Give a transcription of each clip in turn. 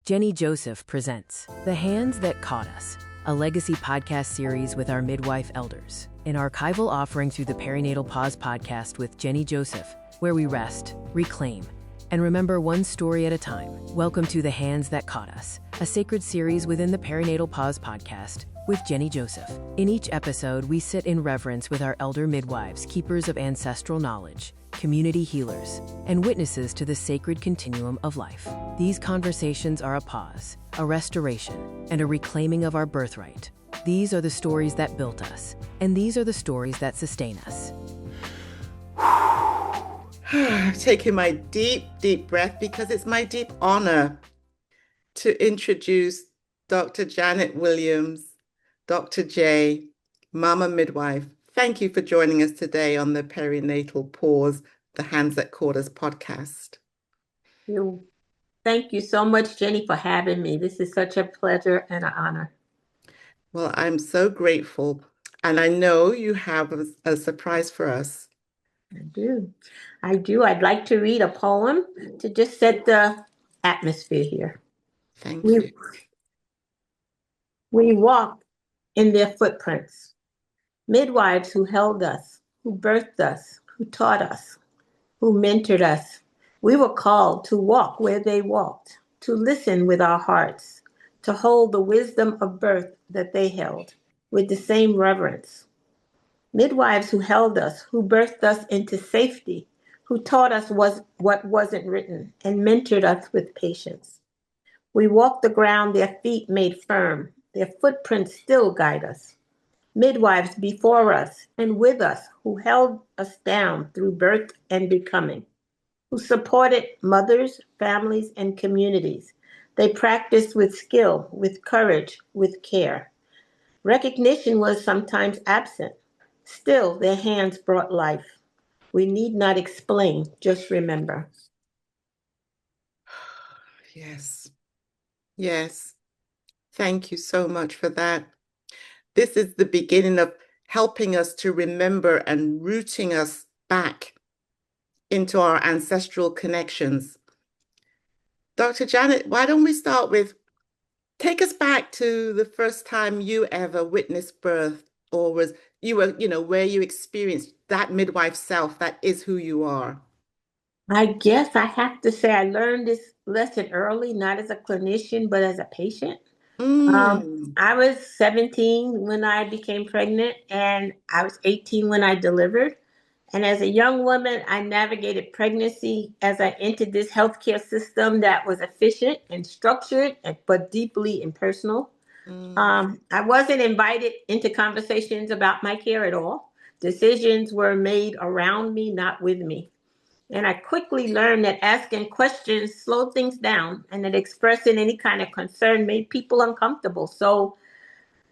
Jennie Joseph presents The Hands That Caught Us, a legacy podcast series with our midwife elders, an archival offering through the Perinatal Pause Podcast with Jennie Joseph, where we rest, reclaim, and remember one story at a time. Welcome to The Hands That Caught Us, a sacred series within the Perinatal Pause Podcast with Jennie Joseph. In each episode, we sit in reverence with our elder midwives, keepers of ancestral knowledge, community healers, and witnesses to the sacred continuum of life. These conversations are a pause, a restoration, and a reclaiming of our birthright. These are the stories that built us, and these are the stories that sustain us. Taking my deep breath because it's my deep honor to introduce Dr. Janet Williams, Dr. J, Mama Midwife. Thank you for joining us today on the Perinatal Pause, The Hands That Caught Us podcast. Thank you so much, Jennie, for having me. This is such a pleasure and an honor. Well, I'm so grateful. And I know you have a surprise for us. I do. I'd like to read a poem to just set the atmosphere here. Thank you. We walk in their footprints. Midwives who held us, who birthed us, who taught us, who mentored us. We were called to walk where they walked, to listen with our hearts, to hold the wisdom of birth that they held with the same reverence. Midwives who held us, who birthed us into safety, who taught us what wasn't written and mentored us with patience. We walked the ground their feet made firm. Their footprints still guide us. Midwives before us and with us who held us down through birth and becoming, who supported mothers, families, and communities. They practiced with skill, with courage, with care. Recognition was sometimes absent. Still, their hands brought life. We need not explain, just remember. Yes. Thank you so much for that. This is the beginning of helping us to remember and rooting us back into our ancestral connections. Dr. Janet, why don't we start with, take us back to the first time you ever witnessed birth, or where you experienced that midwife self that is who you are. I guess I have to say I learned this lesson early, not as a clinician, but as a patient. I was 17 when I became pregnant, and I was 18 when I delivered. And as a young woman, I navigated pregnancy as I entered this healthcare system that was efficient and structured, but deeply impersonal. I wasn't invited into conversations about my care at all. Decisions were made around me, not with me. And I quickly learned that asking questions slowed things down and that expressing any kind of concern made people uncomfortable. So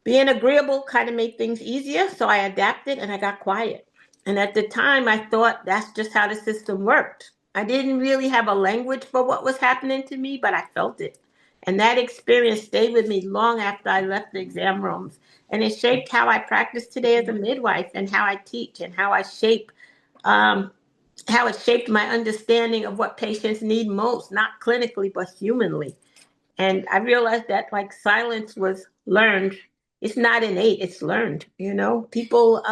being agreeable kind of made things easier. So I adapted and I got quiet. And at the time, I thought that's just how the system worked. I didn't really have a language for what was happening to me, but I felt it. And that experience stayed with me long after I left the exam rooms. And it shaped how I practice today as a midwife and how I teach and how it shaped my understanding of what patients need most, not clinically, but humanly. And I realized that silence was learned. It's not innate, it's learned. People,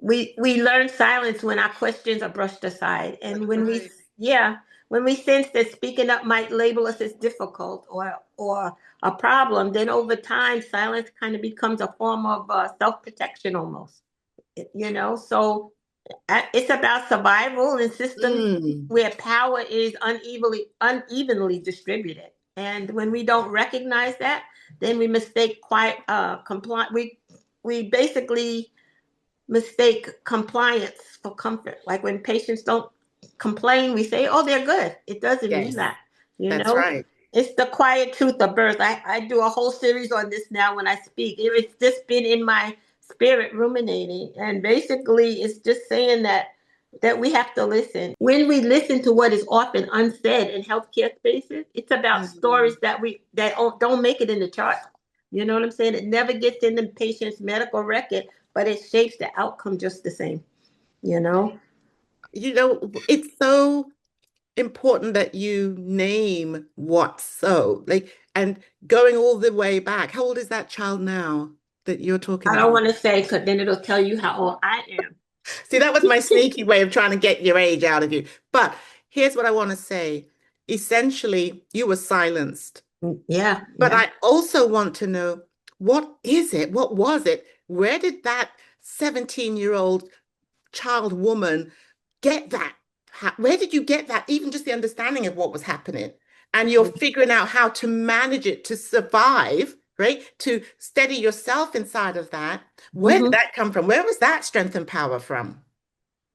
we learn silence when our questions are brushed aside. And when we sense that speaking up might label us as difficult or a problem, then over time, silence kind of becomes a form of self-protection almost, So it's about survival in systems where power is unevenly distributed. And when we don't recognize that, then we mistake compliance. We basically mistake compliance for comfort. Like when patients don't complain, we say, "Oh, they're good." It doesn't mean that. That's right. It's the quiet truth of birth. I do a whole series on this now when I speak. It's just been in my spirit ruminating. And basically, it's just saying that we have to listen. When we listen to what is often unsaid in healthcare spaces, it's about stories that don't make it in the chart. You know what I'm saying? It never gets in the patient's medical record, but it shapes the outcome just the same. It's so important that you name what's so, like, and going all the way back. How old is that child now that you're talking I don't about? want to say because then it'll tell you how old I am. See, that was my sneaky way of trying to get your age out of you. But here's what I want to say. Essentially, you were silenced. Yeah, But yeah. I also want to know, what is it? What was it? Where did that 17-year-old child woman get that? Where did you get that? Even just the understanding of what was happening. And you're figuring out how to manage it to survive, right? To steady yourself inside of that. Where did Mm-hmm. that come from? Where was that strength and power from?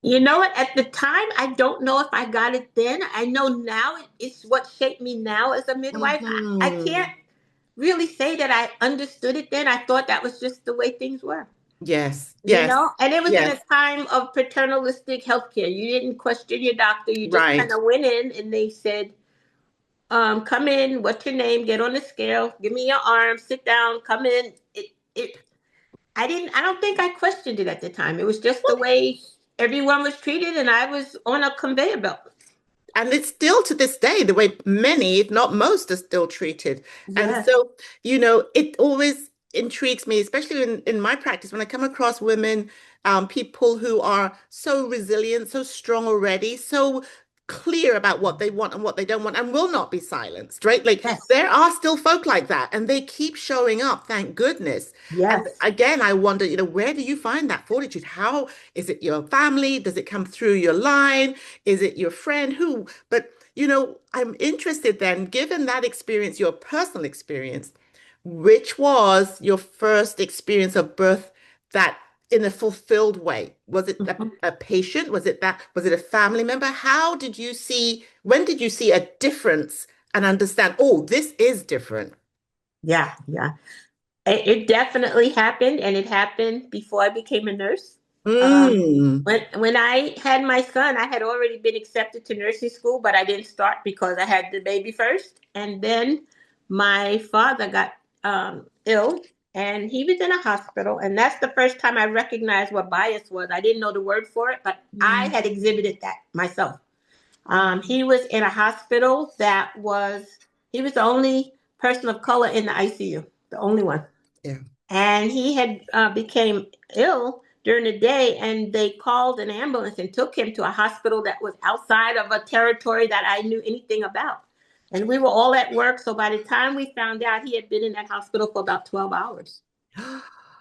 You know what? At the time, I don't know if I got it then. I know now it's what shaped me now as a midwife. I Hmm. can't really say that I understood it then. I thought that was just the way things were, Yes, you yes, know? And it was in a yes, time of paternalistic healthcare. You didn't question your doctor. You just kind right. of went in and they said, come in, what's your name? Get on the scale, give me your arm, sit down, come in. I don't think I questioned it at the time. It was just the way everyone was treated, and I was on a conveyor belt. And it's still to this day the way many, if not most, are still treated. And Yes. so, it always intrigues me, especially in my practice, when I come across women, people who are so resilient, so strong already, so clear about what they want and what they don't want, and will not be silenced, right? Like, Yes. there are still folk like that, and they keep showing up, thank goodness. And Yes. again, I wonder, where do you find that fortitude? How is it your family? Does it come through your line? Is it your friend? Who? But, I'm interested then, given that experience, your personal experience, which was your first experience of birth that in a fulfilled way? Was it Mhm. a patient? Was it a family member? When did you see a difference and understand, oh, this is different? Yeah. Yeah. It definitely happened, and it happened before I became a nurse. Um, Mm. when I had my son, I had already been accepted to nursing school, but I didn't start because I had the baby first. And then my father got ill, and he was in a hospital. And that's the first time I recognized what bias was. I didn't know the word for it, but I Mm. had exhibited that myself. He was in a hospital he was the only person of color in the ICU, the only one. Yeah. And he had became ill during the day, and they called an ambulance and took him to a hospital that was outside of a territory that I knew anything about. And we were all at work, so by the time we found out, he had been in that hospital for about 12 hours.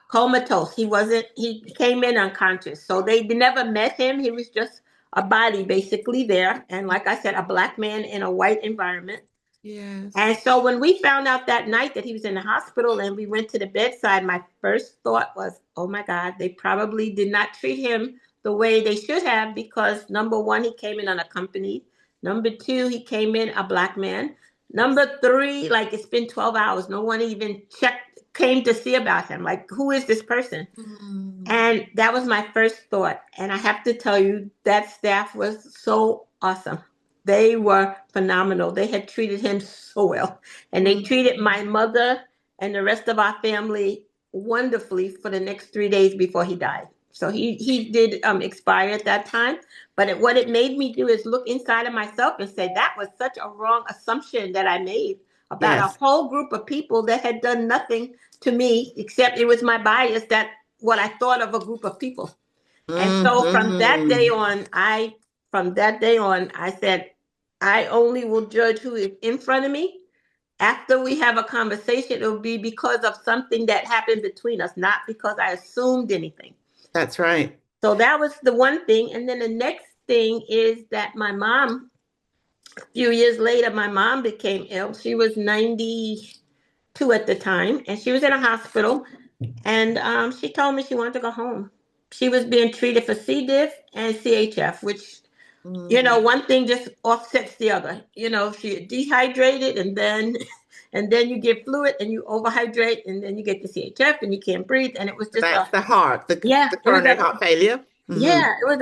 Comatose. He came in unconscious. So they never met him. He was just a body basically there. And like I said, a black man in a white environment. Yes. And so when we found out that night that he was in the hospital and we went to the bedside, my first thought was, oh my God, they probably did not treat him the way they should have, because number one, he came in unaccompanied. Number two, he came in a black man. Number three, like, it's been 12 hours. No one even came to see about him. Like, who is this person? Mm. And that was my first thought. And I have to tell you, that staff was so awesome. They were phenomenal. They had treated him so well. And they treated Mm. my mother and the rest of our family wonderfully for the next 3 days before he died. So he did expire at that time. But what it made me do is look inside of myself and say, that was such a wrong assumption that I made about a Yes. whole group of people that had done nothing to me, except it was my bias, that what I thought of a group of people. And so Hmm. from that day on, I said, I only will judge who is in front of me. After we have a conversation, it will be because of something that happened between us, not because I assumed anything. That's right. So that was the one thing. And then the next thing is that a few years later, my mom became ill. She was 92 at the time, and she was in a hospital. And she told me she wanted to go home. She was being treated for C. diff and CHF, which, Mm. one thing just offsets the other. She dehydrated, and then and then you get fluid, and you overhydrate, and then you get the CHF, and you can't breathe. And it was just That's the heart, yeah, the it was coronary heart failure. Hmm.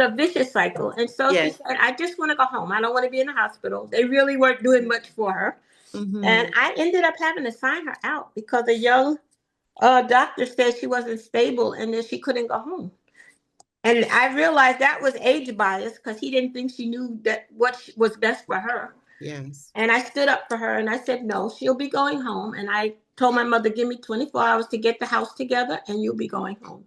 a vicious cycle. And so she Yes. said, I just want to go home. I don't want to be in the hospital. They really weren't doing much for her. And Hmm. I ended up having to sign her out because a young doctor said she wasn't stable and then she couldn't go home. And I realized that was age bias because he didn't think she knew that was best for her. Yes. And I stood up for her and I said, no, she'll be going home. And I told my mother, give me 24 hours to get the house together and you'll be going home.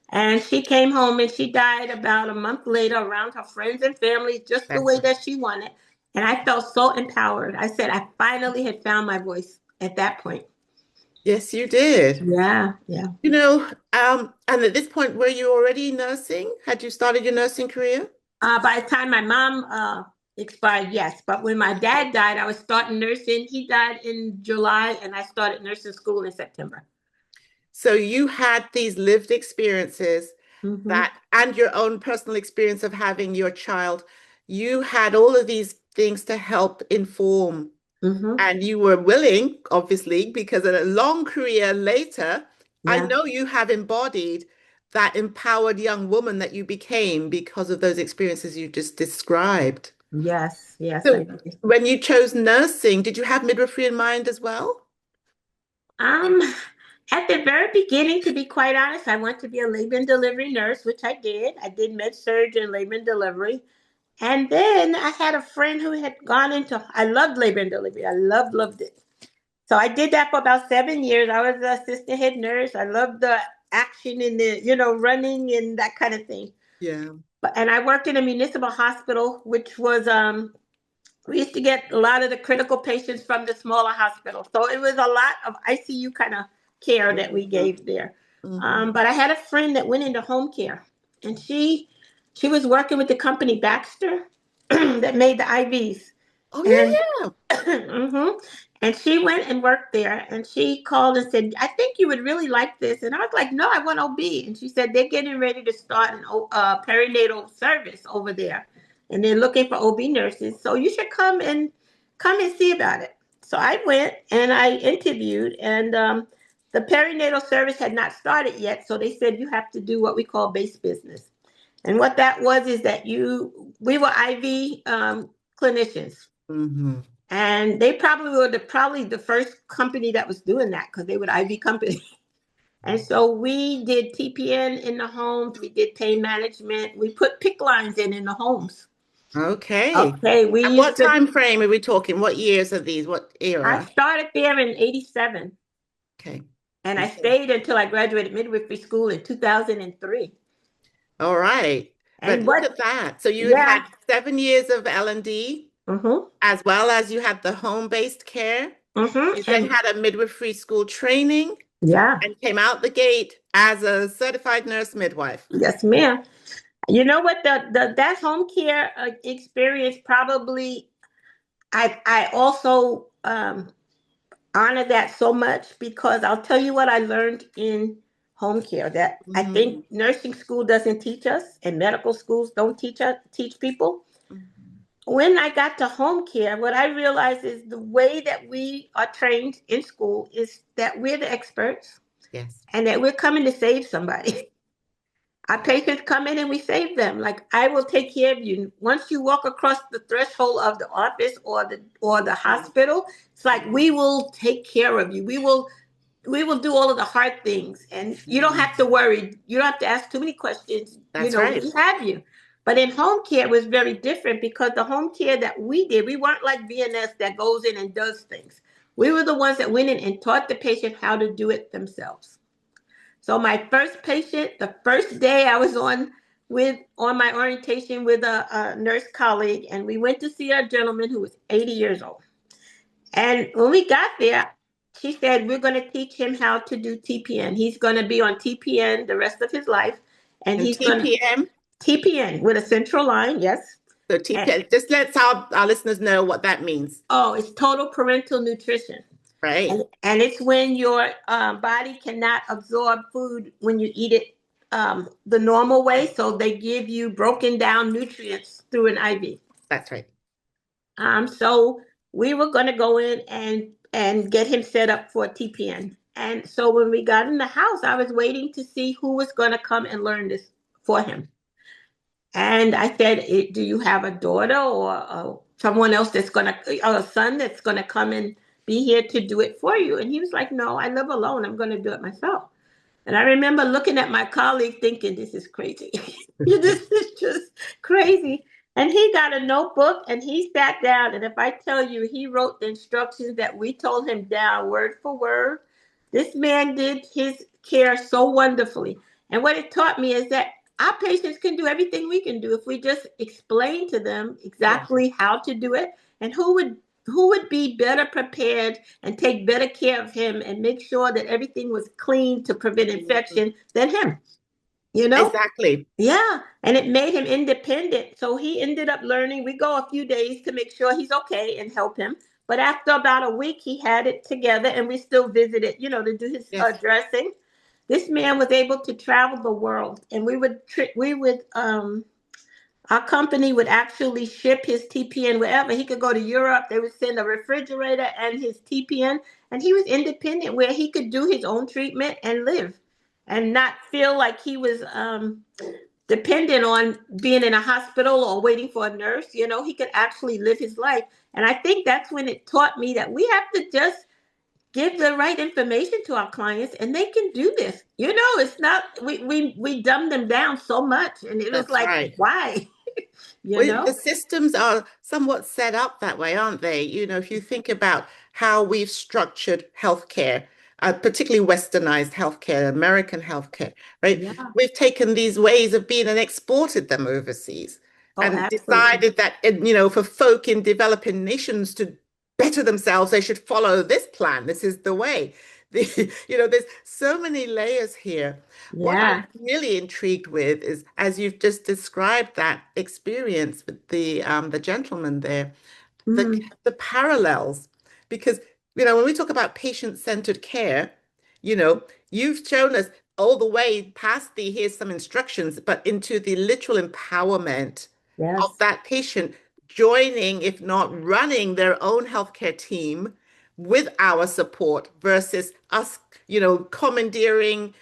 And she came home and she died about a month later around her friends and family, just the way that she wanted. And I felt so empowered. I said, I finally had found my voice at that point. Yes, you did. Yeah, yeah. You know, and at this point, were you already nursing? Had you started your nursing career? By the time my mom expired, yes. But when my dad died, I was starting nursing. He died in July, and I started nursing school in September. So you had these lived experiences Mm-hmm. that, and your own personal experience of having your child. You had all of these things to help inform, Mm-hmm. and you were willing, obviously, because in a long career later, I Yeah. know you have embodied that empowered young woman that you became because of those experiences you just described. Yes. Yes, I So did. when you chose nursing, did you have midwifery in mind as well? Um, at the very beginning, to be quite honest, I wanted to be a labor and delivery nurse, which I did. I did med surg and labor and delivery. And then I had a friend who had gone into, I loved labor and delivery. I loved it. So I did that for about 7 years. I was an assistant head nurse. I loved the action and the, running and that kind of thing. Yeah. And I worked in a municipal hospital, which was we used to get a lot of the critical patients from the smaller hospital. So it was a lot of ICU kind of care that we Mhm. gave there. Mhm. But I had a friend that went into home care, and she was working with the company Baxter that made the IVs. Oh, And yeah, hmm and she went and worked there, and she called and said, I think you would really like this. And I was like, no, I want OB. And she said, they're getting ready to start an perinatal service over there, and they're looking for OB nurses. So you should come and see about it. So I went and I interviewed, and the perinatal service had not started yet. So they said, you have to do what we call base business. And what that was is that we were IV clinicians. yeah. Hmm. And they probably were the first company that was doing that because they were the IV company. And so we did TPN in the homes. We did pain management. We put PIC lines in the homes. Okay. Okay, we And used what to. time frame are we talking? What years are these? What I era? started there in '87, Okay. and I Okay. stayed until I graduated midwifery school in 2003. All right. But And look what? at that. So you had Yeah. had 7 years of L&D, Mm-hmm. as well as you had the home-based care. Mm-hmm. You then And had a midwifery school training yeah. and came out the gate as a certified nurse midwife. Yes, ma'am. You know what? The that home care experience probably I also honor that so much because I'll tell you what I learned in home care that I Mhm. think nursing school doesn't teach us and medical schools don't teach people. Mhm. When I got to home care, what I realized is the way that we are trained in school is that we're the experts Yes. and that we're coming to save somebody. Our patients come in and we save them. Like I will take care of you. Once you walk across the threshold of the office or the hospital, it's like we will take care of you. We will do all of the hard things, and you don't have to worry. You don't have to ask too many questions. That's right. We have you. But in home care, it was very different because the home care that we did, we weren't like VNS that goes in and does things. We were the ones that went in and taught the patient how to do it themselves. So my first patient, the first day I was on my orientation with a nurse colleague, and we went to see a gentleman who was 80 years old. And when we got there, she said, we're going to teach him how to do TPN. He's going to be on TPN the rest of his life. And And he's going to TPM. TPN with a central line, yes. So And, TPM, just let our listeners know what that means, oh, it's total parental nutrition. right? And it's when your body cannot absorb food when you eat it the normal way. So they give you broken down nutrients through an IV. That's right. So we were going to go in and get him set up for TPN. And so when we got in the house, I was waiting to see who was going to come and learn this for him. And I said, Do you have a daughter or someone else that's going to, or a son that's going to come and be here to do it for you?" And he was like, "No, I live alone. I'm going to do it myself." And I remember looking at my colleague thinking, this is crazy. This is just crazy. And he got a notebook and he sat down. And if I tell you, he wrote the instructions that we told him down word for word. This man did his care so wonderfully. And what it taught me is that our patients can do everything we can do if we just explain to them Yeah. exactly how to do it and who would be better prepared and take better care of him and make sure that everything was clean to prevent infection than him, you know? Exactly. Yeah. And it made him independent. So he ended up learning. We go a few days to make sure he's okay and help him. But after about a week, he had it together and we still visited, to do his Yes. dressing. This man was able to travel the world and our company would actually ship his TPN wherever. He could go to Europe. They would send a refrigerator and his TPN. And he was independent where he could do his own treatment and live and not feel like he was dependent on being in a hospital or waiting for a nurse. He could actually live his life. And I think that's when it taught me that we have to just give the right information to our clients and they can do this. It's not, we dumb them down so much. And it was That's like, right. why? Well, the systems are somewhat set up that way, aren't they? If you think about how we've structured healthcare, particularly westernized healthcare, American healthcare, right? Yeah. We've taken these ways of being and exported them overseas Oh, and absolutely. decided that, for folk in developing nations to better themselves, they should follow this plan. This is the way. There's so many layers here. What Yeah. I'm really intrigued with is, as you've just described that experience with the gentleman there, the Mhm. the parallels, because when we talk about patient-centered care, you've shown us all the way past the here's some instructions, but into the literal empowerment of Yes. that patient joining, if not running, their own healthcare team with our support versus us, commandeering,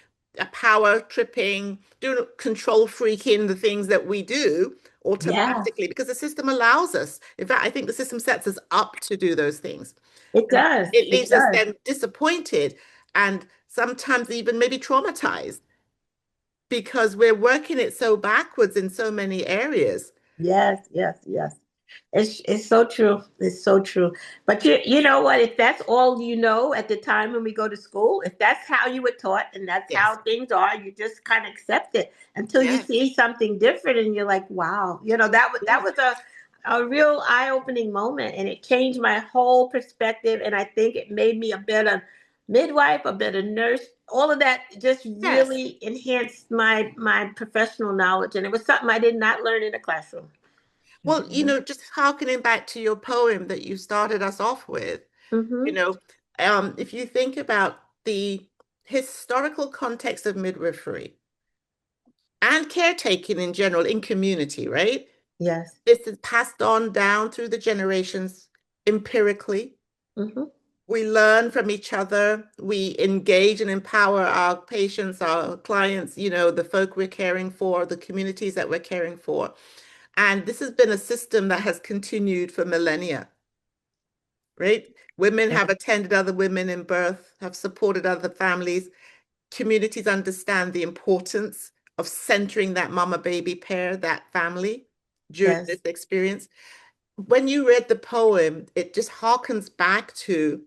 power tripping, doing control freaking the things that we do Yeah. automatically because the system allows us. In fact, I think the system sets us up to do those things. It And does. it It leaves us does. then disappointed and sometimes even maybe traumatized because we're working it so backwards in so many areas. Yes, yes, yes. It's so true. It's so true. But you know what? If that's all you know at the time when we go to school, if that's how you were taught and that's Yes. how things are, you just kind of accept it until you Yes. see something different and you're like, wow. That Yes. was a real eye-opening moment and it changed my whole perspective and I think it made me a better midwife, a better nurse. All of that just Yes. really enhanced my professional knowledge and it was something I did not learn in the classroom. Well, just harkening back to your poem that you started us off with, you Mm-hmm. know, if you think about the historical context of midwifery and caretaking in general in community, right? Yes. This is passed on down through the generations empirically. Mm-hmm. We learn from each other. We engage and empower our patients, our clients, the folk we're caring for, the communities that we're caring for. And this has been a system that has continued for millennia, right? Women Yeah. have attended other women in birth, have supported other families. Communities understand the importance of centering that mama baby pair, that family during Yes. this experience. When you read the poem, it just harkens back to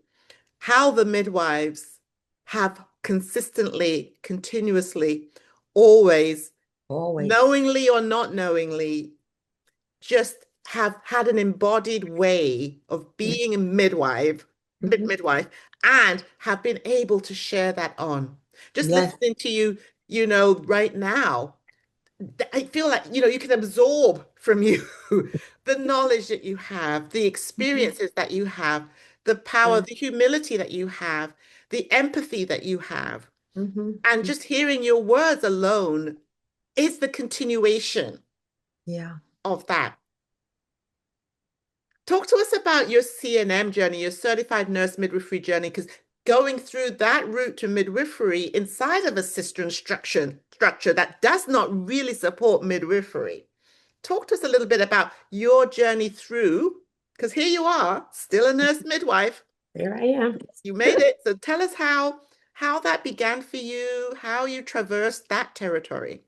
how the midwives have consistently, continuously, always, Always. knowingly or not knowingly, just have had an embodied way of Yes. being a midwife, Mm-hmm. midwife, and have been able to share that on. Just Yes. listening to you, right now, I feel like, you can absorb from you the knowledge that you have, the Mm-hmm. experiences that you have, the power, Yes. the humility that you have, the empathy that you have. And Mm-hmm. just hearing your words alone is the continuation Yeah. of that. Talk to us about your CNM journey, your certified nurse midwifery journey, because going through that route to midwifery inside of a sister instruction structure that does not really support midwifery. Talk to us a little bit about your journey through, because here you are, still a nurse midwife. There I am. You made it. So tell us how how that began for you, how you traversed that territory.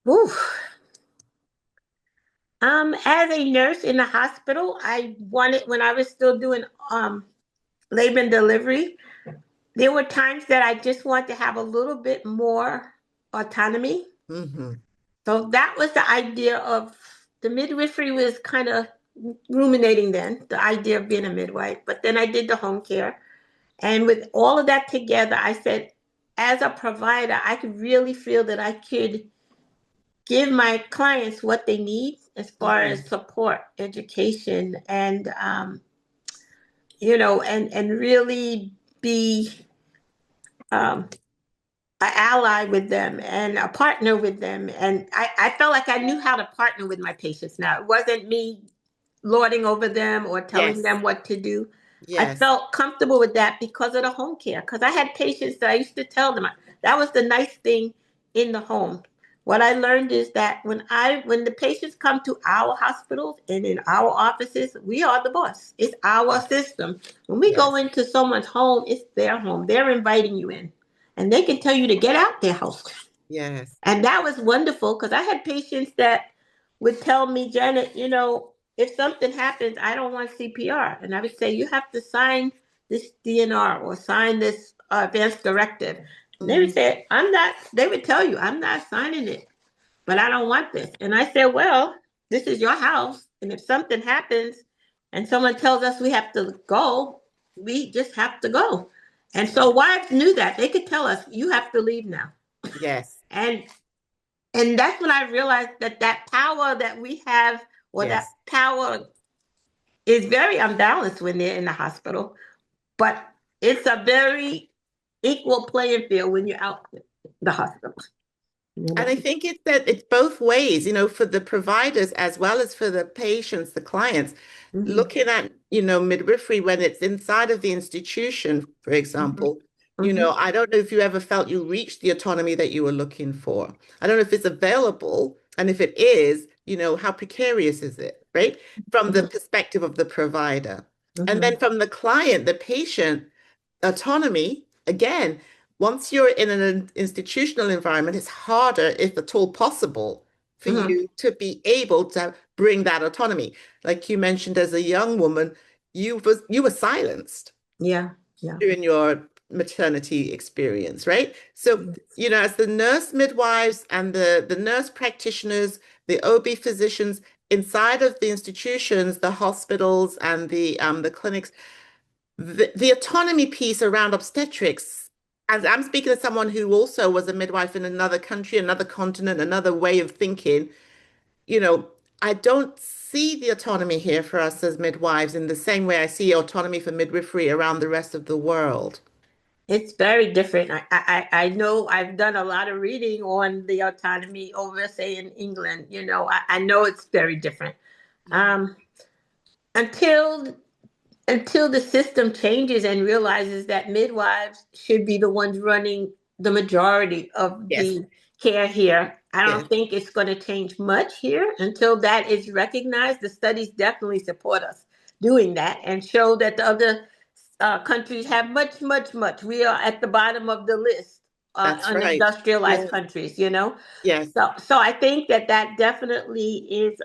Ooh. As a nurse in the hospital, I wanted, when I was still doing labor and delivery, there were times that I just wanted to have a little bit more autonomy. Mm-hmm. So that was the idea of the midwifery, was kind of ruminating then, the idea of being a midwife. But then I did the home care. And with all of that together, I said, as a provider, I could really feel that I could give my clients what they need as far as support, education, and and really be um, an ally with them and a partner with them. And I felt like I knew how to partner with my patients now. It wasn't me lording over them or telling Yes. them what to do. I Yes. felt comfortable with that because of the home care. Because I had patients that I used to tell them, that was the nice thing in the home. What I learned is that when the patients come to our hospitals and in our offices, we are the boss. It's our system. When we Yes. go into someone's home, it's their home. They're inviting you in, and they can tell you to get out their house. Yes. And that was wonderful because I had patients that would tell me, Janet, if something happens, I don't want CPR. And I would say, you have to sign this DNR or sign this advanced directive. And they would say, they would tell you, I'm not signing it, but I don't want this. And I said, well, this is your house. And if something happens and someone tells us we have to go, we just have to go. And so wives knew that. They could tell us, you have to leave now. Yes. And and that's when I realized that power that we have, or that Yes. power is very unbalanced when they're in the hospital, but it's a very equal playing field when you're out the hospital. And I think it's both ways, for the providers as well as for the patients, the clients, Mm-hmm. looking at, midwifery when it's inside of the institution, for example. Mm-hmm. I don't know if you ever felt you reached the autonomy that you were looking for. I don't know if it's available. And if it is, how precarious is it, right? From the perspective of the provider. And Mm-hmm. then from the client, the patient, autonomy, again, once you're in an institutional environment, it's harder, if at all possible, for Mm-hmm. you to be able to bring that autonomy. Like you mentioned, as a young woman, you were silenced Yeah. Yeah. during your maternity experience, right? So, as the nurse midwives and the nurse practitioners, the OB physicians inside of the institutions, the hospitals and the clinics, the autonomy piece around obstetrics, as I'm speaking as someone who also was a midwife in another country, another continent, another way of thinking, you know, I don't see the autonomy here for us as midwives in the same way I see autonomy for midwifery around the rest of the world. It's very different. I know I've done a lot of reading on the autonomy over, say, in England. I know it's very different. Um, until until the system changes and realizes that midwives should be the ones running the majority of Yes, the care here. I yes, don't think it's going to change much here until that is recognized. The studies definitely support us doing that and show that the other countries have much, much, much. We are at the bottom of the list that's on right. industrialized Yes, countries. yes. So I think that definitely is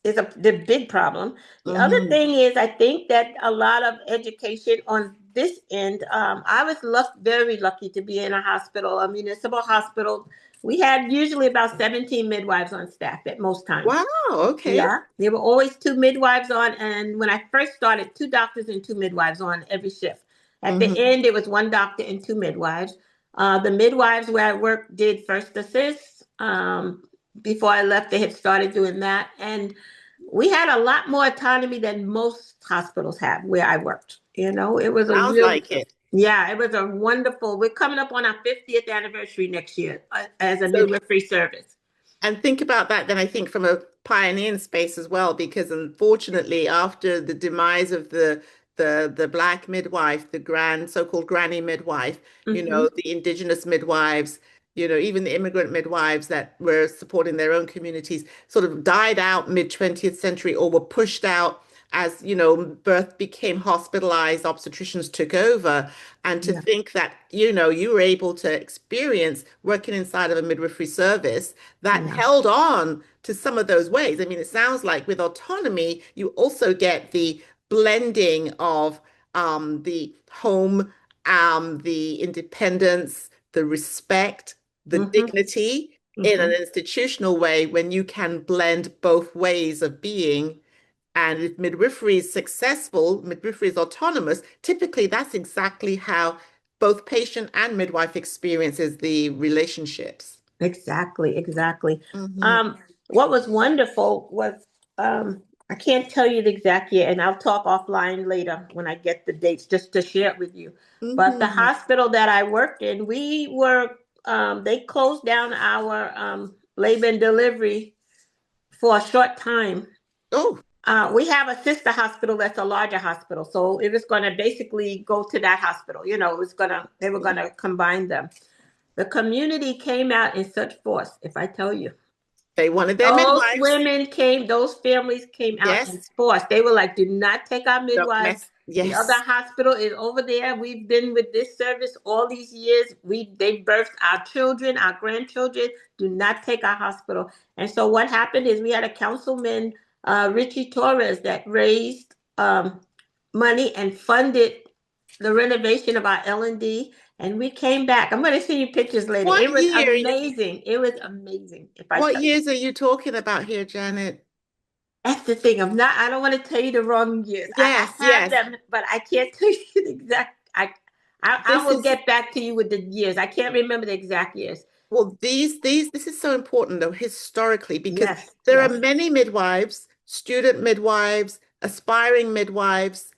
the big problem. The other Hmm. thing is, I think that a lot of education on this end. I was very lucky to be in a hospital, a municipal hospital. We had usually about 17 midwives on staff at most times. Wow, okay. Yeah, there were always two midwives on, and when I first started, two doctors and two midwives on every shift. At the Hmm. end, it was one doctor and two midwives. The midwives where I worked did first assist. Before I left, they had started doing that, and we had a lot more autonomy than most hospitals have where I worked. It was a Sounds real, like it. yeah, it was a wonderful. We're coming up on our 50th anniversary next year as a So, midwifery service. and think about that then I think from a pioneering space as well, because unfortunately, after the demise of the black midwife, the so-called granny midwife, Mm-hmm. the indigenous midwives, even the immigrant midwives that were supporting their own communities sort of died out mid 20th century or were pushed out as birth became hospitalized, obstetricians took over. And to think that, you were able to experience working inside of a midwifery service that held on to some of those ways. I mean, it sounds like with autonomy, you also get the blending of the home, the independence, the respect, the dignity in an institutional way when you can blend both ways of being. And if midwifery is successful, midwifery is autonomous, typically that's exactly how both patient and midwife experiences the relationships. Exactly, exactly. Mm-hmm. What was wonderful was I can't tell you the exact year, and I'll talk offline later when I get the dates just to share it with you. But the Mm-hmm. hospital that I worked in, they closed down our labor and delivery for a short time. Oh, We have a sister hospital that's a larger hospital, so it was going to basically go to that hospital. They were going to combine them. The community came out in such force, if I tell you. they wanted their midwives. Those families came out in Yes. force. They were like, do not take our Don't midwives. mess. The other Yes. hospital is over there. We've been with this service all these years. They birthed our children, our grandchildren. Do not take our hospital. And so what happened is we had a councilman, Richie Torres, that raised money and funded the renovation of our L&D. And we came back. I'm going to send you pictures later. What It was year? amazing. It was amazing. If I What tell you. years are you talking about here, Janet? That's the thing. I don't want to tell you the wrong years. Yes, I have yes. them, but I can't tell you the exact. I This will is get back to you with the years. I can't remember the exact years. Well, this is so important though, historically, because Yes, there are yes. many midwives, student midwives, aspiring midwives,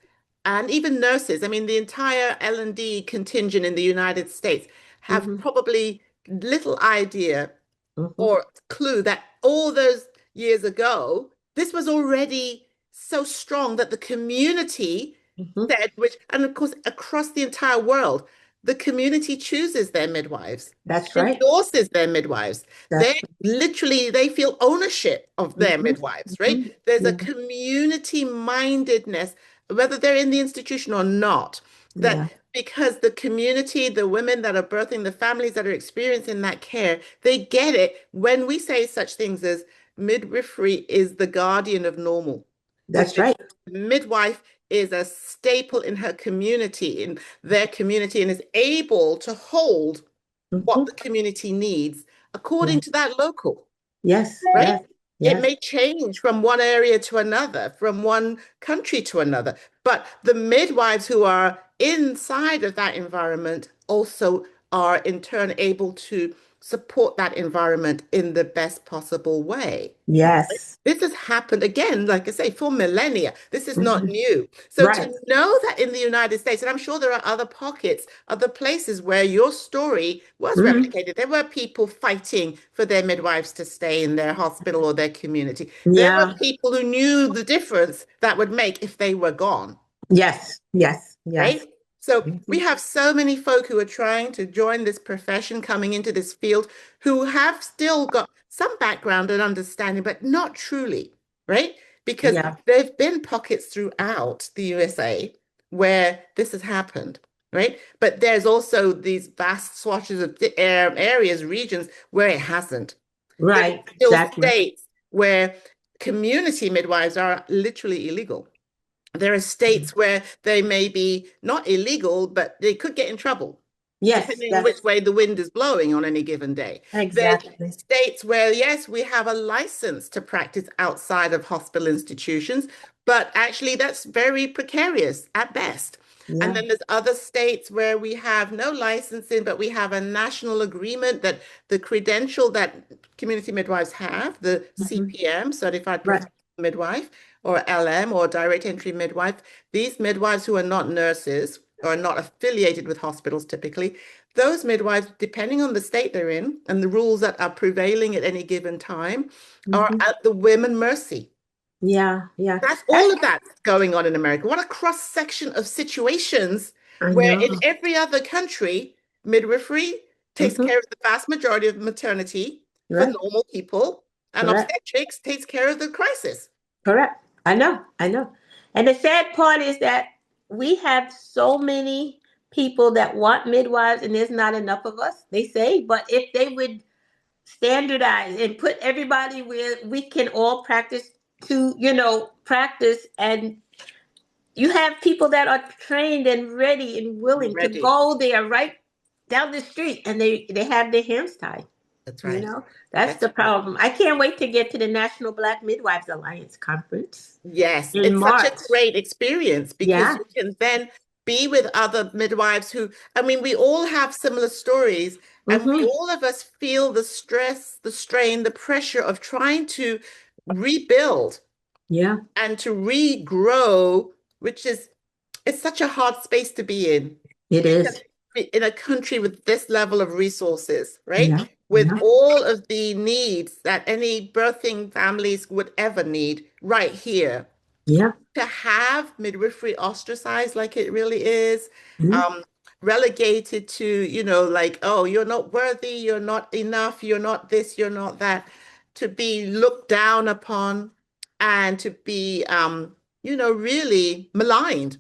and even nurses. I mean, the entire L&D contingent in the United States have Mm-hmm, probably little idea mm-hmm, or clue that all those years ago, this was already so strong that the community mm-hmm. said, and of course, across the entire world, the community chooses their midwives, That's right. endorses their midwives. That's They feel ownership of their mm-hmm, midwives, right? mm-hmm. There's a Yeah, community mindedness, whether they're in the institution or not, that yeah. because the community, the women that are birthing, the families that are experiencing that care, they get it when we say such things as midwifery is the guardian of normal. The That's right. midwife is a staple in her community, in their community, and is able to hold what Mm-hmm. the community needs Yeah. according to that local, Yes, right? yes, It yes. may change from one area to another, from one country to another, but the midwives who are inside of that environment also are in turn able to support that environment in the best possible way. Yes. This has happened again, like I say, for millennia. This is not Mm-hmm. new. So to Right. know that in the United States, and I'm sure there are other pockets, other places where your story was Mm-hmm. replicated. There were people fighting for their midwives to stay in their hospital or their community. There were Yeah. people who knew the difference that would make if they were gone, Yes. Yes. Yes. right? So Mm-hmm. we have so many folk who are trying to join this profession, coming into this field, who have still got some background and understanding, but not truly, right? Because Yeah. there have been pockets throughout the USA where this has happened, right? But there's also these vast swatches of areas, regions where it hasn't. There are Right. still Exactly. states where community midwives are literally illegal. There are states where they may be not illegal, but they could get in trouble, Yes. depending on Yes. which way the wind is blowing on any given day. There's Exactly. states where, yes, we have a license to practice outside of hospital institutions, but actually that's very precarious at best. And Yeah. then there's other states where we have no licensing, but we have a national agreement that the credential that community midwives have, the Mm-hmm. CPM, Certified Right. Professional Midwife, or LM, or direct entry midwife, these midwives who are not nurses or are not affiliated with hospitals typically, those midwives, depending on the state they're in and the rules that are prevailing at any given time, are Mm-hmm. at the whim and mercy. Yeah. Yeah. That's That's, all of that going on in America. What a cross section of situations I where in know. every other country, midwifery takes Mm-hmm. care of the vast majority of maternity for Right. normal people, and Correct. obstetrics takes care of the crisis. Correct. I know. I know. And the sad part is that we have so many people that want midwives, and there's not enough of us, they say. But if they would standardize and put everybody where we can all practice practice, and you have people that are trained and ready and willing to Ready. go there right down the street, and they have their hands tied. That's right. That's the problem. I can't wait to get to the National Black Midwives Alliance conference. Yes, in it's March. such a great experience because you can then be with other midwives who, I mean, we all have similar stories, and all of us feel the stress, the strain, the pressure of trying to rebuild and to regrow, which is, it's such a hard space to be in. It is. In a country with this level of resources, right? With all of the needs that any birthing families would ever need right here. Yeah. To have midwifery ostracized like it really is, relegated to, like, oh, you're not worthy, you're not enough, you're not this, you're not that, to be looked down upon and to be, really maligned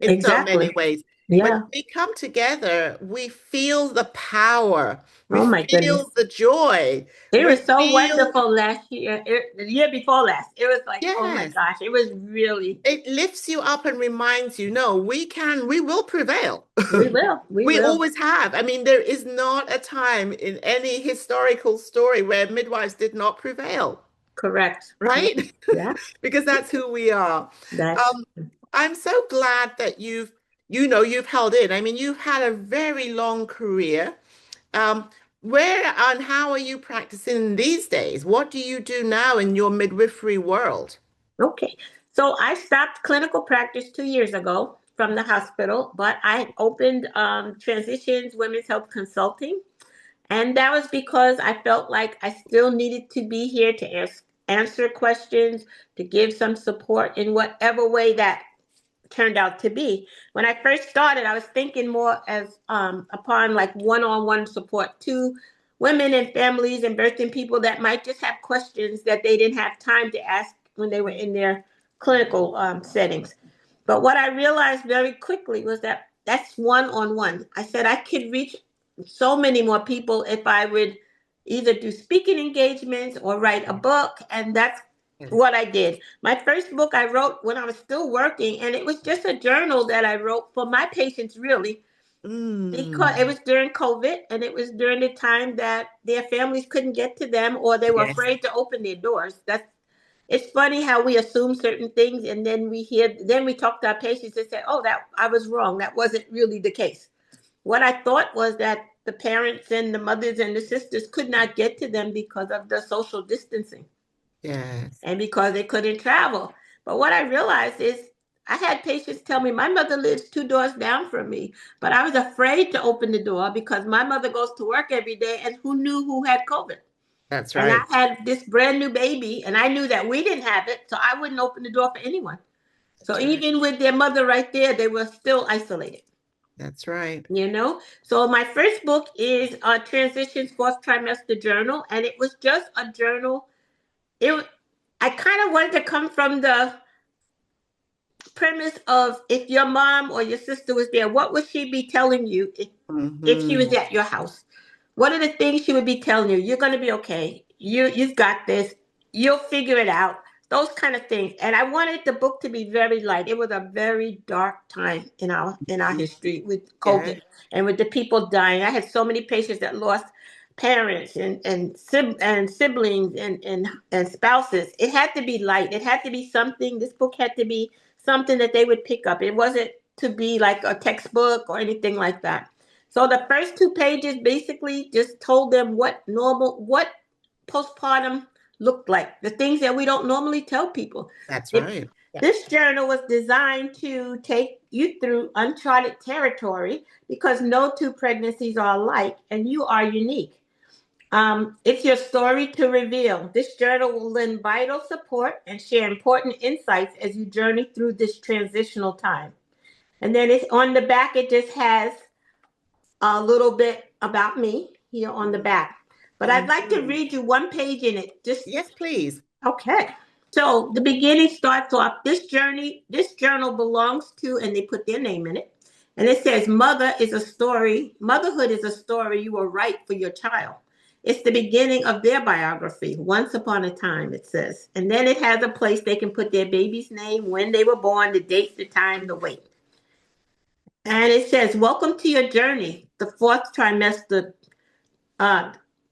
in so many ways. When we come together, we feel the power. We feel the joy. It was so wonderful last year, the year before last. It was like, oh my gosh, it was really. It lifts you up and reminds you, no, we will prevail. We will. We always have. I mean, there is not a time in any historical story where midwives did not prevail. Correct. Right? Yeah. Because that's who we are. I'm so glad that you've held in. I mean, you've had a very long career. Where and how are you practicing these days? What do you do now in your midwifery world? Okay. So I stopped clinical practice 2 years ago from the hospital, but I opened Transitions Women's Health Consulting. And that was because I felt like I still needed to be here to answer questions, to give some support in whatever way that turned out to be. When I first started, I was thinking more as upon like one-on-one support to women and families and birthing people that might just have questions that they didn't have time to ask when they were in their clinical settings. But what I realized very quickly was that that's one-on-one. I said I could reach so many more people if I would either do speaking engagements or write a book, and that's what I did. My first book I wrote when I was still working, and it was just a journal that I wrote for my patients, really, because it was during COVID, and it was during the time that their families couldn't get to them, or they were afraid to open their doors. It's funny how we assume certain things, and then we talk to our patients and say, "Oh, that I was wrong. That wasn't really the case." What I thought was that the parents and the mothers and the sisters could not get to them because of the social distancing. Yes. And because they couldn't travel. But what I realized is I had patients tell me my mother lives 2 doors down from me, but I was afraid to open the door because my mother goes to work every day, and who knew who had COVID? That's right. And I had this brand new baby, and I knew that we didn't have it, so I wouldn't open the door for anyone. So even with their mother right there, they were still isolated. That's right. So my first book is Transitions Fourth Trimester Journal, and it was just a journal. I kind of wanted to come from the premise of if your mom or your sister was there, what would she be telling you if she was at your house? What are the things she would be telling you? You're going to be okay. You've got this. You'll figure it out. Those kind of things. And I wanted the book to be very light. It was a very dark time in our history with COVID and with the people dying. I had so many patients that lost parents and siblings and spouses. It had to be light. It had to be something. This book had to be something that they would pick up. It wasn't to be like a textbook or anything like that. So the first 2 pages basically just told them what postpartum looked like, the things that we don't normally tell people. That's right. This journal was designed to take you through uncharted territory because no 2 pregnancies are alike, and you are unique. It's your story to reveal. This journal will lend vital support and share important insights as you journey through this transitional time. And then it's on the back, it just has a little bit about me here on the back. But I'd like to read you 1 page in it. Yes, please. Okay. So the beginning starts off, this journal belongs to, and they put their name in it. And it says, motherhood is a story you will write for your child. It's the beginning of their biography. Once upon a time, it says. And then it has a place they can put their baby's name, when they were born, the date, the time, the weight. And it says, welcome to your journey, the fourth trimester.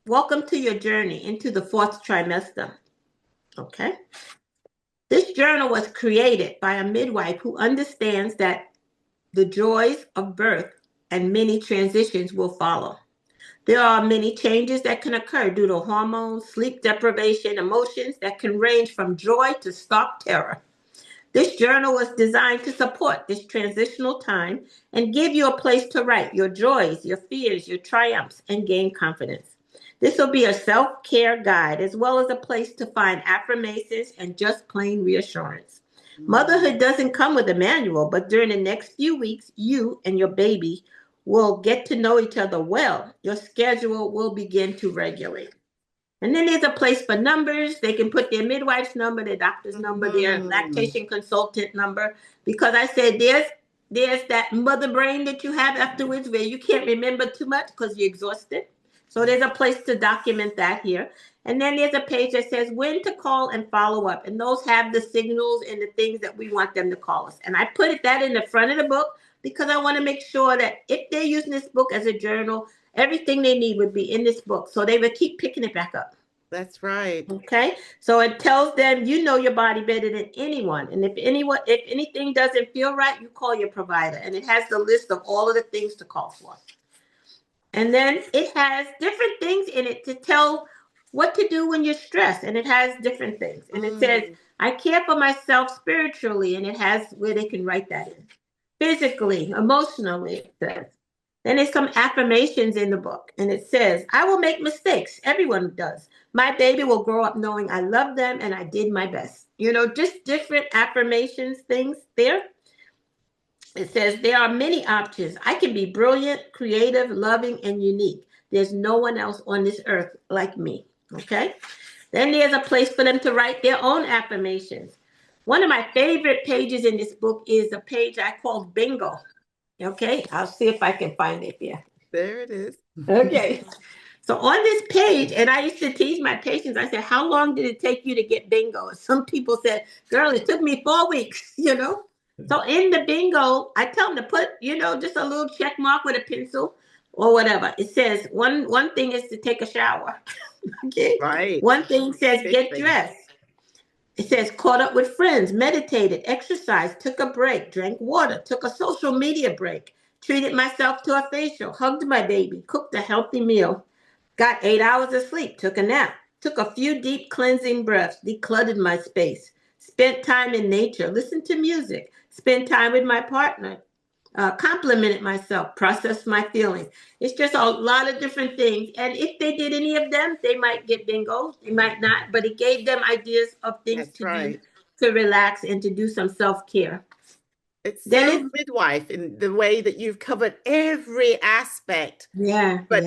Welcome to your journey into the fourth trimester. Okay. This journal was created by a midwife who understands that the joys of birth and many transitions will follow. There are many changes that can occur due to hormones, sleep deprivation, emotions that can range from joy to stark terror. This journal was designed to support this transitional time and give you a place to write your joys, your fears, your triumphs, and gain confidence. This will be a self-care guide as well as a place to find affirmations and just plain reassurance. Motherhood doesn't come with a manual, but during the next few weeks, you and your baby will get to know each other well. Your schedule will begin to regulate. And then there's a place for numbers. They can put their midwife's number, their doctor's number, their lactation consultant number. Because I said there's that mother brain that you have afterwards where you can't remember too much because you're exhausted. So there's a place to document that here. And then there's a page that says when to call and follow up. And those have the signals and the things that we want them to call us. And I put that in the front of the book because I want to make sure that if they're using this book as a journal, everything they need would be in this book. So they would keep picking it back up. That's right. Okay. So it tells them you know your body better than anyone. And if anything doesn't feel right, you call your provider. And it has the list of all of the things to call for. And then it has different things in it to tell what to do when you're stressed. And it has different things. And it says, I care for myself spiritually. And it has where they can write that in. Physically, emotionally, it says. Then there's some affirmations in the book. And it says, I will make mistakes. Everyone does. My baby will grow up knowing I love them and I did my best. Just different affirmations, things there. It says there are many options. I can be brilliant, creative, loving, and unique. There's no one else on this earth like me. Okay. Then there's a place for them to write their own affirmations. One of my favorite pages in this book is a page I called Bingo. Okay. I'll see if I can find it here. There it is. Okay. So on this page, and I used to tease my patients, I said, how long did it take you to get bingo? And some people said, girl, it took me 4 weeks, So in the bingo, I tell them to put, just a little check mark with a pencil or whatever. It says one thing is to take a shower. Okay. Right. One thing says get dressed. It says caught up with friends, meditated, exercised, took a break, drank water, took a social media break, treated myself to a facial, hugged my baby, cooked a healthy meal, got 8 hours of sleep, took a nap, took a few deep cleansing breaths, decluttered my space, spent time in nature, listened to music, spent time with my partner, complimented myself, processed my feelings. It's just a lot of different things. And if they did any of them, they might get bingo. They might not, but it gave them ideas of things do to relax and to do some self-care. It's so midwife in the way that you've covered every aspect. Yeah. But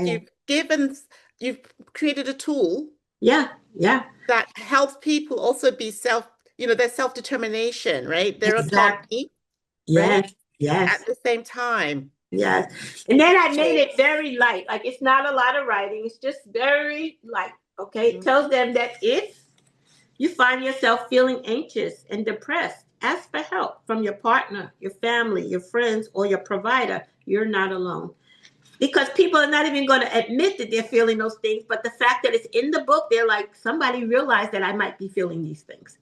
you've created a tool. Yeah. That helps people also be their self-determination, right? Their autonomy. Yes. Right? Yes. At the same time. Yes. And then I made it very light. Like it's not a lot of writing. It's just very light. Okay. It tells them that if you find yourself feeling anxious and depressed, ask for help from your partner, your family, your friends, or your provider. You're not alone. Because people are not even going to admit that they're feeling those things. But the fact that it's in the book, they're like, somebody realized that I might be feeling these things.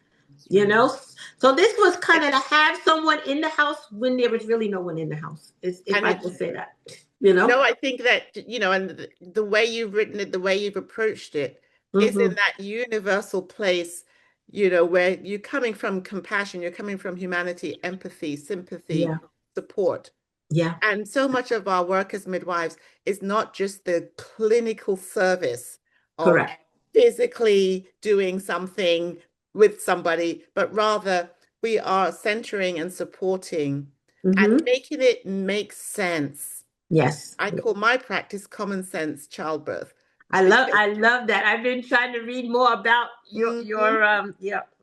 So this was kind of to have someone in the house when there was really no one in the house, if I can say that, No, I think that, and the way you've written it, the way you've approached it is in that universal place, where you're coming from compassion, you're coming from humanity, empathy, sympathy, support. Yeah. And so much of our work as midwives is not just the clinical service of physically doing something with somebody, but rather we are centering and supporting and making it make sense. Yes. I call my practice common sense childbirth. I love that. I've been trying to read more about your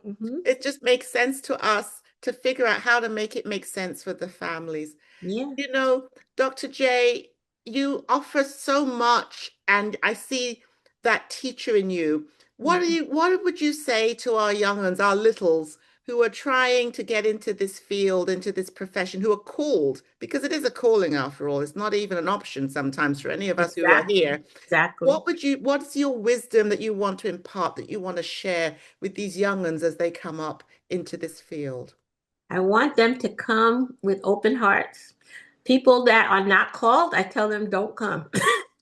Mm-hmm. It just makes sense to us to figure out how to make it make sense for the families. Yeah. You know, Dr. J, you offer so much, and I see that teacher in you. What would you say to our young ones, our littles, who are trying to get into this field, into this profession, who are called, because it is a calling after all. It's not even an option sometimes for any of us who are Exactly. here. Exactly. What's your wisdom that you want to impart, that you want to share with these young ones as they come up into this field? I want them to come with open hearts. People that are not called, I tell them, don't come.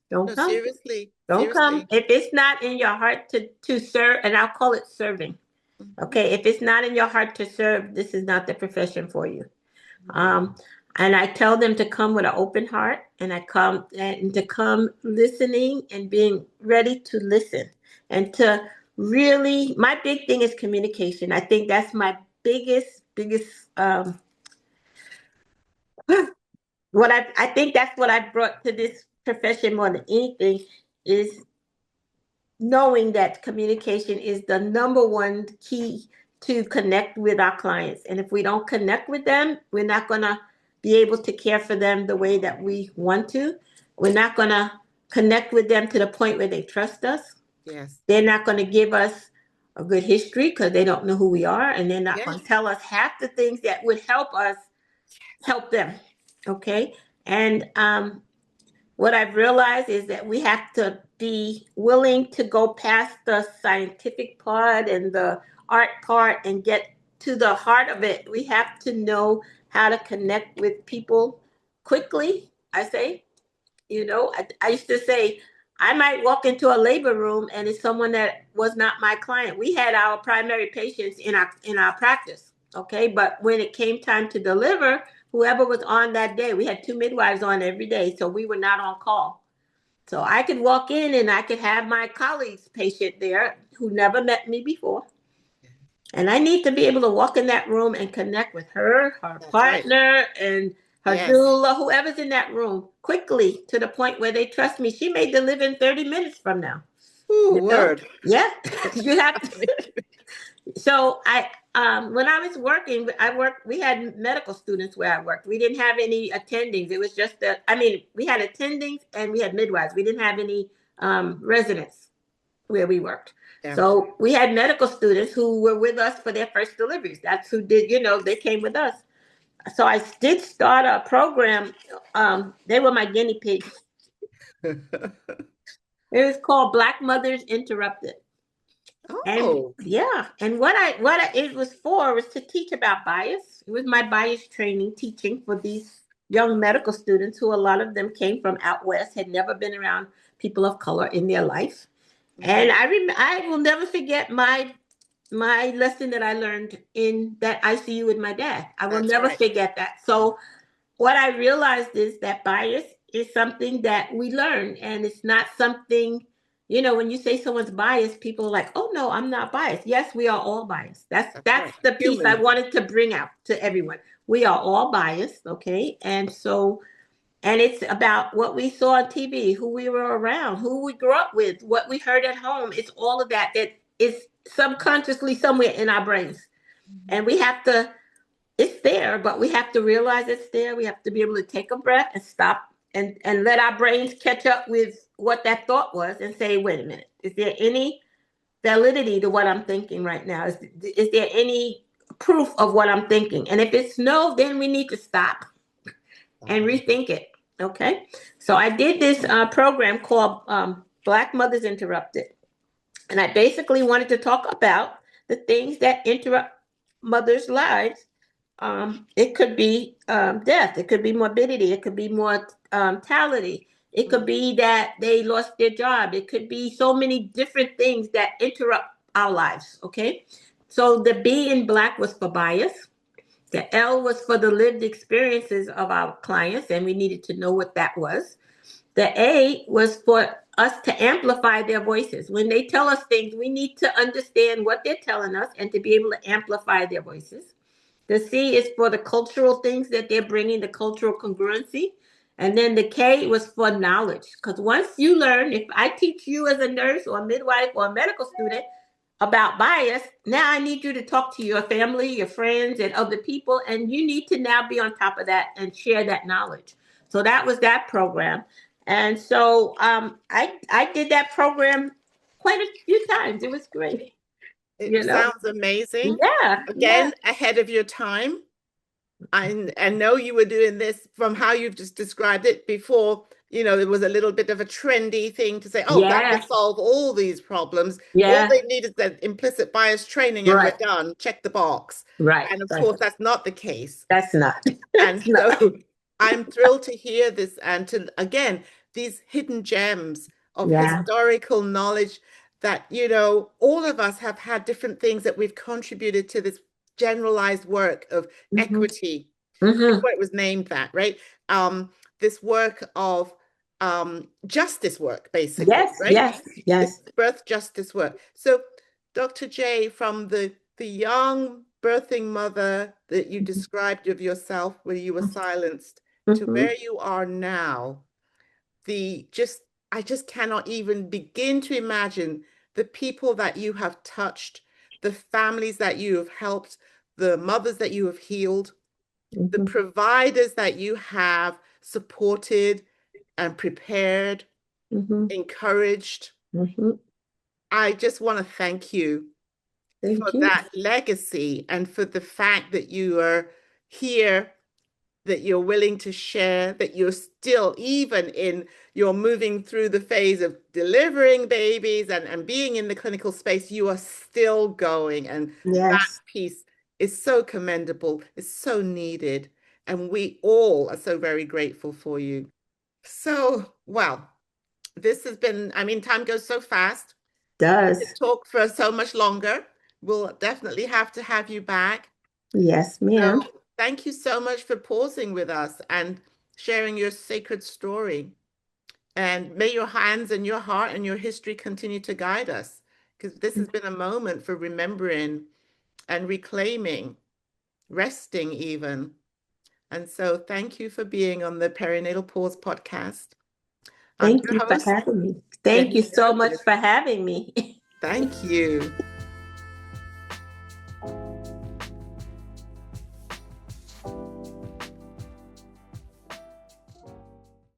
No, Don't come. seriously, Don't come. seriously. If it's not in your heart to serve, and I'll call it serving. Mhm. Okay. If it's not in your heart to serve, this is not the profession for you. Mm. Um, and I tell them to come with an open heart, and to come listening and being ready to listen, and to really, my big thing is communication. I think that's my biggest I think that's what I brought to this profession more than anything, is knowing that communication is the number one key to connect with our clients. And if we don't connect with them, we're not going to be able to care for them the way that we want to. We're not going to connect with them to the point where they trust us. Yes. They're not going to give us a good history because they don't know who we are. And they're not Yes. going to tell us half the things that would help us help them. Okay. And what I've realized is that we have to be willing to go past the scientific part and the art part and get to the heart of it. We have to know how to connect with people quickly. I say, I used to say, I might walk into a labor room and it's someone that was not my client. We had our primary patients in our practice, okay? But when it came time to deliver, whoever was on that day, we had 2 midwives on every day, so we were not on call. So I could walk in and I could have my colleague's patient there who never met me before. And I need to be able to walk in that room and connect with her That's right. partner, and her Yes. doula, whoever's in that room, quickly to the point where they trust me. She may deliver in 30 minutes from now. Ooh, You know? word. Yeah. You have to. So when I was working, we had medical students where I worked. We didn't have any attendings. It was just we had attendings and we had midwives. We didn't have any residents where we worked. Yeah. So we had medical students who were with us for their first deliveries. That's who did, they came with us. So I did start a program. They were my guinea pigs. It was called Black Mothers Interrupted. And Oh, yeah, and it was for was to teach about bias. It was my bias training, teaching for these young medical students who a lot of them came from out west, had never been around people of color in their life. And I will never forget my lesson that I learned in that ICU with my dad. I will that's never right. forget that. So what I realized is that bias is something that we learn, and it's not something, when you say someone's biased, people are like, oh no, I'm not biased. Yes, we are all biased. That's That's that's right. the piece I Human. wanted to bring out to everyone. We are all biased, okay? And it's about what we saw on TV, who we were around, who we grew up with, what we heard at home. It's all of that is subconsciously somewhere in our brains. And we have to, it's there, but we have to realize it's there. We have to be able to take a breath and stop and let our brains catch up with what that thought was and say, wait a minute, is there any validity to what I'm thinking right now? Is there any proof of what I'm thinking? And if it's no, then we need to stop and rethink it. Okay. So I did this program called Black Mothers Interrupted. And I basically wanted to talk about the things that interrupt mothers' lives. It could be death, it could be morbidity, it could be mortality, it could be that they lost their job, it could be so many different things that interrupt our lives. Okay. So the B in Black was for bias. The L was for the lived experiences of our clients, and we needed to know what that was. The A was for us to amplify their voices. When they tell us things, we need to understand what they're telling us and to be able to amplify their voices. The C is for the cultural things that they're bringing, the cultural congruency. And then the K was for knowledge. Because once you learn, if I teach you as a nurse or a midwife or a medical student, about bias. Now I need you to talk to your family, your friends, and other people, and you need to now be on top of that and share that knowledge. So that was that program. And so I did that program quite a few times. It was great. It sounds amazing. Yeah. Again, ahead of your time. I know you were doing this from how you've just described it before. There was a little bit of a trendy thing to say, oh, that will solve all these problems. All they need is that implicit bias training and we're done. Check the box. Right. And of course, that's not the case. That's not. And so I'm thrilled to hear this and to, again, these hidden gems of historical knowledge that, all of us have had different things that we've contributed to this generalized work of equity. Before it was named that, right? This work of justice work, basically. Right? Yes. Birth justice work. So, Dr. J, from the young birthing mother that you described of yourself, where you were silenced, to where you are now, I just cannot even begin to imagine the people that you have touched, the families that you have helped, the mothers that you have healed, the providers that you have supported and prepared, encouraged. I just want to thank you for that legacy and for the fact that you are here, that you're willing to share, that you're still, even you're moving through the phase of delivering babies and being in the clinical space, you are still going. And that piece is so commendable, it's so needed. And we all are so very grateful for you. So, well, this has been, time goes so fast. Does. We could talk for so much longer. We'll definitely have to have you back. Yes, ma'am. So, thank you so much for pausing with us and sharing your sacred story. And may your hands and your heart and your history continue to guide us, because this has been a moment for remembering and reclaiming, resting even. And so thank you for being on the Perinatal Pause podcast. Thank you for having me. Thank you so much for having me. Thank you.